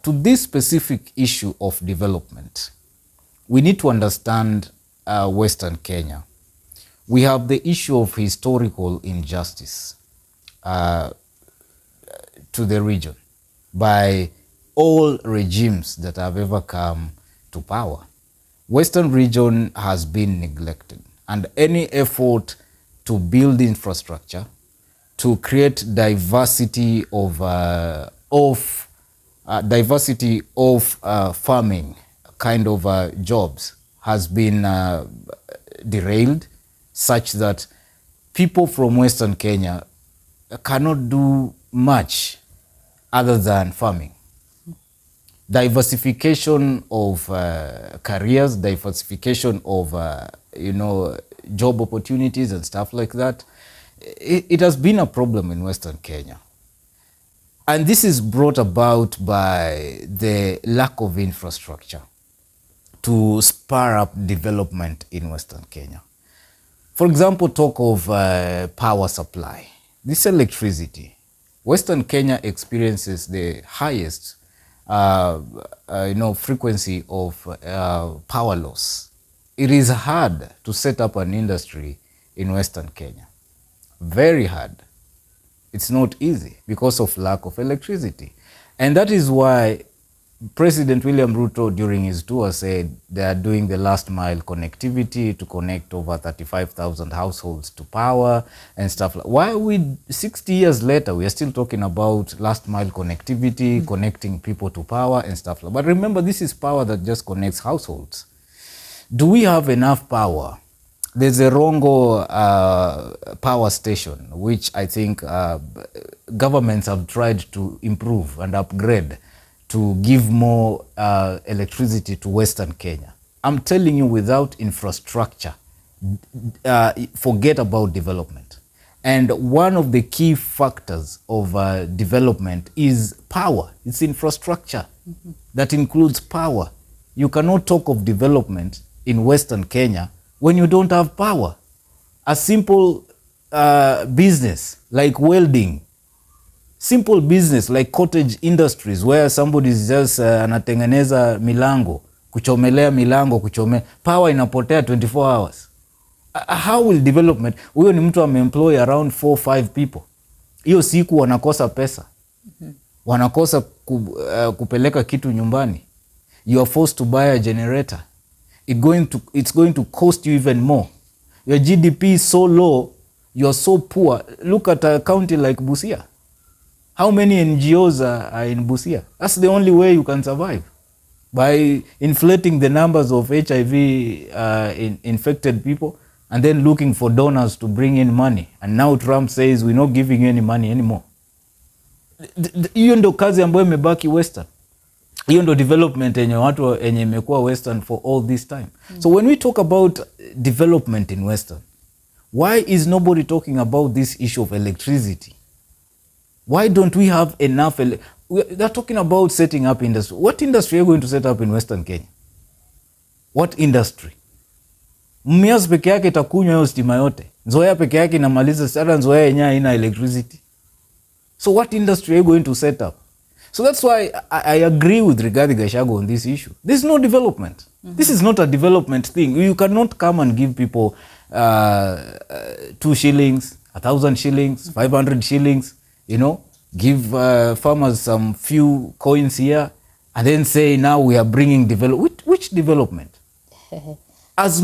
to this specific issue of development, we need to understand Western Kenya. We have the issue of historical injustice to the region by all regimes that have ever come to power. Western region has been neglected, and any effort to build infrastructure, to create diversity of farming kind of jobs has been derailed, such that people from Western Kenya cannot do much other than farming. Diversification of careers, diversification of job opportunities and stuff like that, it has been a problem in Western Kenya. And this is brought about by the lack of infrastructure to spur up development in Western Kenya. For example, talk of power supply. This electricity, Western Kenya experiences the highest frequency of power loss. It is hard to set up an industry in Western Kenya. Very hard. It's not easy because of lack of electricity. And that is why President William Ruto during his tour said they are doing the last mile connectivity to connect over 35,000 households to power and stuff like that. Why are we 60 years later, we are still talking about last mile connectivity, connecting people to power and stuff like that. But remember, this is power that just connects households. Do we have enough power? There's a Rongo power station, which I think governments have tried to improve and upgrade to give more electricity to Western Kenya. I'm telling you, without infrastructure, forget about development. And one of the key factors of development is power. It's infrastructure. That includes power. You cannot talk of development in Western Kenya when you don't have power. A simple business like welding, simple business like cottage industries where somebody is just anatengeneza milango, kuchomelea milango, power inapotea 24 hours. How will development? Huyo ni mtu ameemploy around 4-5 people. Hiyo siku wanakosa pesa. Wanakosa kupeleka kitu nyumbani. You are forced to buy a generator. It's going to cost you even more. Your GDP is so low, you're so poor. Look at a county like Busia. How many NGOs are in Busia? That's the only way you can survive. By inflating the numbers of HIV infected people and then looking for donors to bring in money. And now Trump says, we're not giving you any money anymore. Hiyo ndo kazi ambayo imebaki Western. Hiyo ndo development yenye watu yenye imekuwa Western for all this time. So when we talk about development in Western, why is nobody talking about this issue of electricity? Why don't we have enough? They're talking about setting up industry. What industry are you going to set up in Western Kenya? What industry? Mmias peke yake itakunywa hiyo stima yote. Nzoia peke yake inamaliza, sasa Nzoia yenyewe haina electricity. So what industry are you going to set up? So that's why I agree with Rigathi Gachagua on this issue. There's no development. This is not a development thing. You cannot come and give people 2 shillings, 1,000 shillings, 500 shillings, give farmers some few coins here and then say now we are bringing development. Which development? As